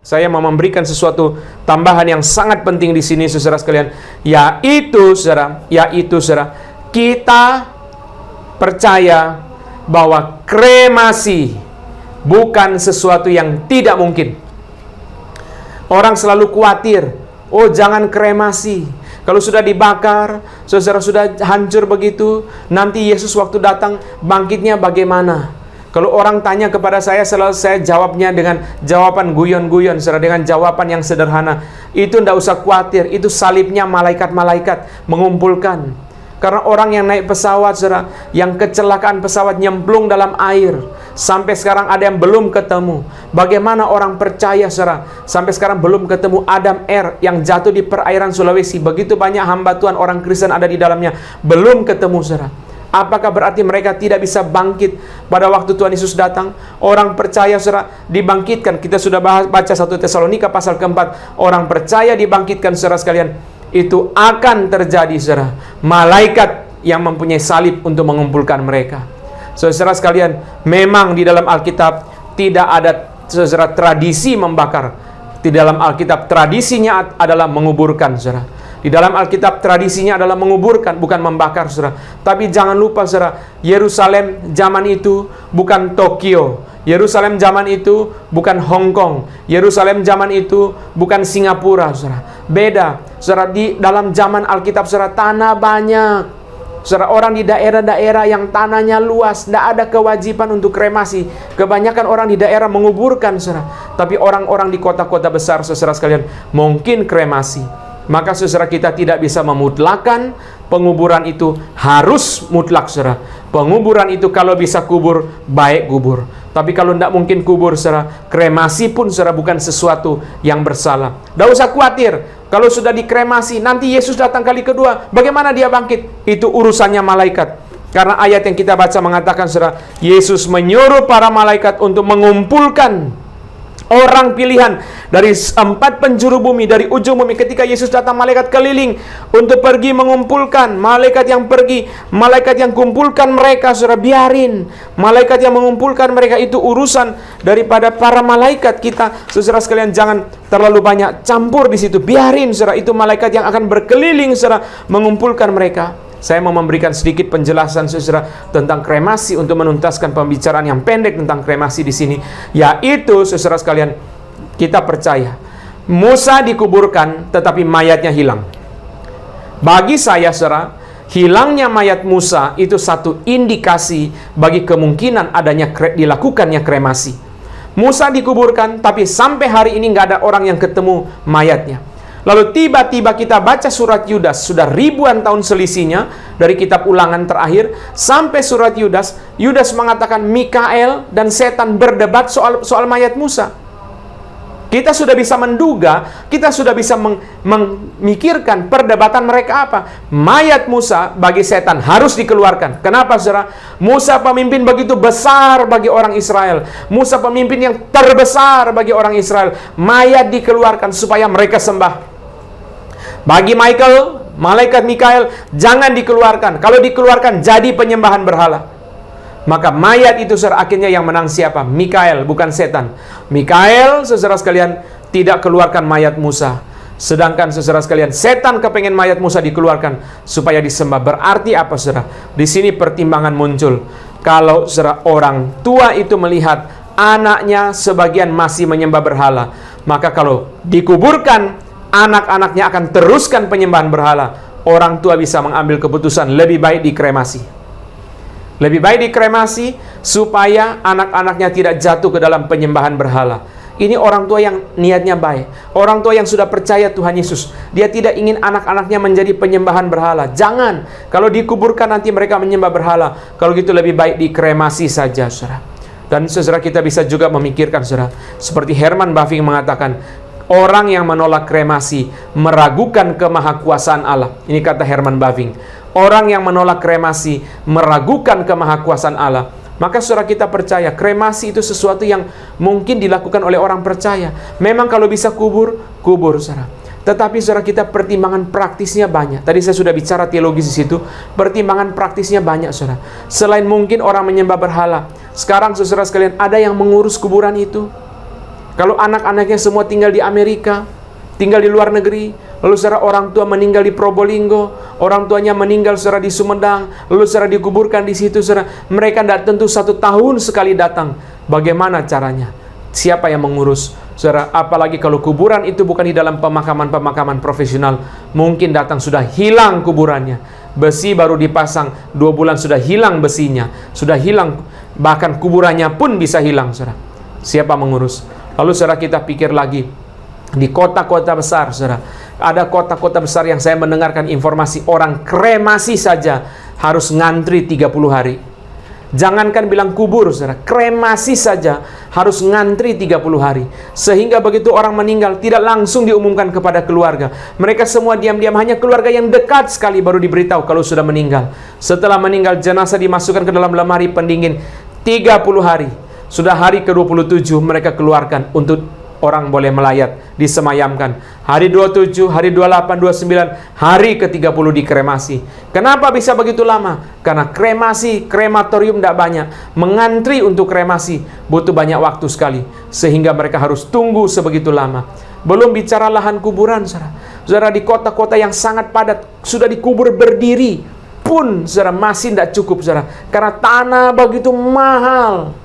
Saya mau memberikan sesuatu tambahan yang sangat penting di sini, saudara sekalian, yaitu saudara, kita percaya bahwa kremasi bukan sesuatu yang tidak mungkin. Orang selalu khawatir, oh jangan kremasi. Kalau sudah dibakar, saudara sudah hancur begitu, nanti Yesus waktu datang bangkitnya bagaimana? Kalau orang tanya kepada saya, selalu saya jawabnya dengan jawaban guyon-guyon, saudara, dengan jawaban yang sederhana. Itu tidak usah khawatir, itu salibnya malaikat-malaikat mengumpulkan. Karena orang yang naik pesawat, saudara, yang kecelakaan pesawat nyemplung dalam air, sampai sekarang ada yang belum ketemu. Bagaimana orang percaya, saudara, sampai sekarang belum ketemu Adam R yang jatuh di perairan Sulawesi. Begitu banyak hamba Tuhan, orang Kristen ada di dalamnya, belum ketemu, saudara. Apakah berarti mereka tidak bisa bangkit pada waktu Tuhan Yesus datang? Orang percaya, saudara, dibangkitkan. Kita sudah baca 1 Tesalonika pasal keempat. Orang percaya dibangkitkan, saudara sekalian. Itu akan terjadi, saudara. Malaikat yang mempunyai salib untuk mengumpulkan mereka. Saudara sekalian, memang di dalam Alkitab tidak ada, saudara, tradisi membakar. Di dalam Alkitab tradisinya adalah menguburkan, saudara. Di dalam Alkitab tradisinya adalah menguburkan, bukan membakar, saudara. Tapi jangan lupa, saudara, Yerusalem zaman itu bukan Tokyo. Yerusalem zaman itu bukan Hong Kong. Yerusalem zaman itu bukan Singapura, saudara. Beda, saudara. Di dalam zaman Alkitab, saudara, tanah banyak. Saudara, orang di daerah-daerah yang tanahnya luas, tidak ada kewajiban untuk kremasi. Kebanyakan orang di daerah menguburkan, saudara. Tapi orang-orang di kota-kota besar, saudara sekalian, mungkin kremasi. Maka saudara, kita tidak bisa memutlakan penguburan itu harus mutlak, saudara. Penguburan itu kalau bisa kubur, baik kubur. Tapi kalau tidak mungkin kubur, saudara, kremasi pun, saudara, bukan sesuatu yang bersalah. Tidak usah khawatir. Kalau sudah dikremasi, nanti Yesus datang kali kedua, bagaimana dia bangkit? Itu urusannya malaikat. Karena ayat yang kita baca mengatakan, saudara, Yesus menyuruh para malaikat untuk mengumpulkan orang pilihan dari 4 penjuru bumi, dari ujung bumi. Ketika Yesus datang, malaikat keliling untuk pergi mengumpulkan. Malaikat yang pergi, malaikat yang kumpulkan mereka, saudara, biarin. Malaikat yang mengumpulkan mereka itu urusan daripada para malaikat. Kita, saudara sekalian, jangan terlalu banyak campur di situ. Biarin, saudara, itu malaikat yang akan berkeliling, saudara, mengumpulkan mereka. Saya mau memberikan sedikit penjelasan, saudara, tentang kremasi untuk menuntaskan pembicaraan yang pendek tentang kremasi di sini. Yaitu, saudara sekalian, kita percaya Musa dikuburkan tetapi mayatnya hilang. Bagi saya, saudara, hilangnya mayat Musa itu satu indikasi bagi kemungkinan adanya dilakukannya kremasi. Musa dikuburkan, tapi sampai hari ini nggak ada orang yang ketemu mayatnya. Lalu tiba-tiba kita baca surat Yudas, sudah ribuan tahun selisihnya dari kitab Ulangan terakhir sampai surat Yudas. Yudas mengatakan Mikael dan setan berdebat soal mayat Musa. Kita sudah bisa menduga, kita sudah bisa memikirkan perdebatan mereka apa. Mayat Musa bagi setan harus dikeluarkan. Kenapa, saudara? Musa pemimpin begitu besar bagi orang Israel. Musa pemimpin yang terbesar bagi orang Israel. Mayat dikeluarkan supaya mereka sembah. Bagi malaikat Mikael, jangan dikeluarkan. Kalau dikeluarkan, jadi penyembahan berhala. Maka mayat itu, saudara, akhirnya yang menang siapa? Mikael, bukan setan. Mikael, saudara sekalian, tidak keluarkan mayat Musa. Sedangkan, saudara sekalian, setan kepengen mayat Musa dikeluarkan supaya disembah. Berarti apa, saudara? Di sini pertimbangan muncul. Kalau, saudara, orang tua itu melihat anaknya sebagian masih menyembah berhala, maka kalau dikuburkan, anak-anaknya akan teruskan penyembahan berhala. Orang tua bisa mengambil keputusan lebih baik dikremasi. Lebih baik dikremasi supaya anak-anaknya tidak jatuh ke dalam penyembahan berhala. Ini orang tua yang niatnya baik. Orang tua yang sudah percaya Tuhan Yesus. Dia tidak ingin anak-anaknya menjadi penyembahan berhala. Jangan. Kalau dikuburkan nanti mereka menyembah berhala. Kalau gitu lebih baik dikremasi saja, saudara. Dan saudara, kita bisa juga memikirkan, saudara, seperti Herman Bavinck mengatakan, orang yang menolak kremasi meragukan kemahakuasaan Allah. Ini kata Herman Bavinck. Orang yang menolak kremasi meragukan kemahakuasaan Allah. Maka saudara, kita percaya kremasi itu sesuatu yang mungkin dilakukan oleh orang percaya. Memang kalau bisa kubur, saudara. Tetapi saudara, kita pertimbangan praktisnya banyak. Tadi saya sudah bicara teologis di situ. Pertimbangan praktisnya banyak, saudara. Selain mungkin orang menyembah berhala, sekarang saudara sekalian, ada yang mengurus kuburan itu. Kalau anak-anaknya semua tinggal di Amerika, tinggal di luar negeri, lalu saudara orang tua meninggal di Probolinggo, orang tuanya meninggal saudara di Sumedang, lalu saudara dikuburkan di situ saudara, mereka tidak tentu 1 tahun sekali datang. Bagaimana caranya? Siapa yang mengurus? Saudara, apalagi kalau kuburan itu bukan di dalam pemakaman-pemakaman profesional, mungkin datang sudah hilang kuburannya. Besi baru dipasang 2 bulan sudah hilang besinya, sudah hilang, bahkan kuburannya pun bisa hilang, saudara. Siapa mengurus? Lalu saudara kita pikir lagi, di kota-kota besar, saudara, ada kota-kota besar yang saya mendengarkan informasi orang kremasi saja harus ngantri 30 hari. Jangankan bilang kubur, saudara, kremasi saja harus ngantri 30 hari. Sehingga begitu orang meninggal, tidak langsung diumumkan kepada keluarga. Mereka semua diam-diam, hanya keluarga yang dekat sekali baru diberitahu kalau sudah meninggal. Setelah meninggal, jenazah dimasukkan ke dalam lemari pendingin 30 hari. Sudah hari ke-27 mereka keluarkan untuk orang boleh melayat, disemayamkan. Hari 27, hari 28, 29, hari ke-30 dikremasi. Kenapa bisa begitu lama? Karena krematorium tidak banyak. Mengantri untuk kremasi butuh banyak waktu sekali. Sehingga mereka harus tunggu sebegitu lama. Belum bicara lahan kuburan, saudara. Saudara, di kota-kota yang sangat padat, sudah dikubur berdiri pun, saudara, masih tidak cukup, saudara. Karena tanah begitu mahal.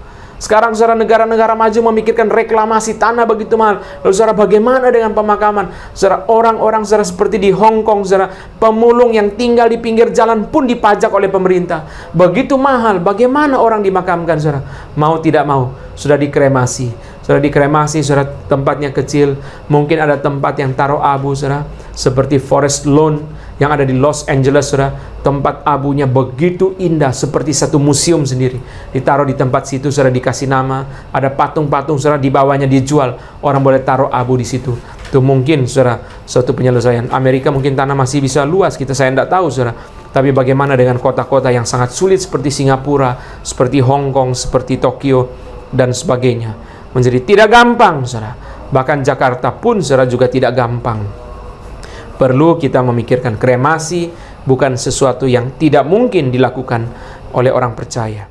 Sekarang saudara, negara-negara maju memikirkan reklamasi tanah begitu mahal. Lalu saudara, bagaimana dengan pemakaman? Saudara, orang-orang saudara seperti di Hong Kong, saudara, pemulung yang tinggal di pinggir jalan pun dipajak oleh pemerintah. Begitu mahal, bagaimana orang dimakamkan, saudara? Mau tidak mau, sudah dikremasi. Saudara, dikremasi, saudara, tempatnya kecil. Mungkin ada tempat yang taruh abu, saudara, seperti Forest Lawn yang ada di Los Angeles, saudara. Tempat abunya begitu indah, seperti satu museum sendiri. Ditaruh di tempat situ, saudara, dikasih nama. Ada patung-patung, saudara, di bawahnya dijual. Orang boleh taruh abu di situ. Itu mungkin, saudara, suatu penyelesaian. Amerika mungkin tanah masih bisa luas, saya tidak tahu, saudara. Tapi bagaimana dengan kota-kota yang sangat sulit seperti Singapura, seperti Hong Kong, seperti Tokyo, dan sebagainya. Menjadi tidak gampang, saudara. Bahkan Jakarta pun, saudara, juga tidak gampang. Perlu kita memikirkan kremasi bukan sesuatu yang tidak mungkin dilakukan oleh orang percaya.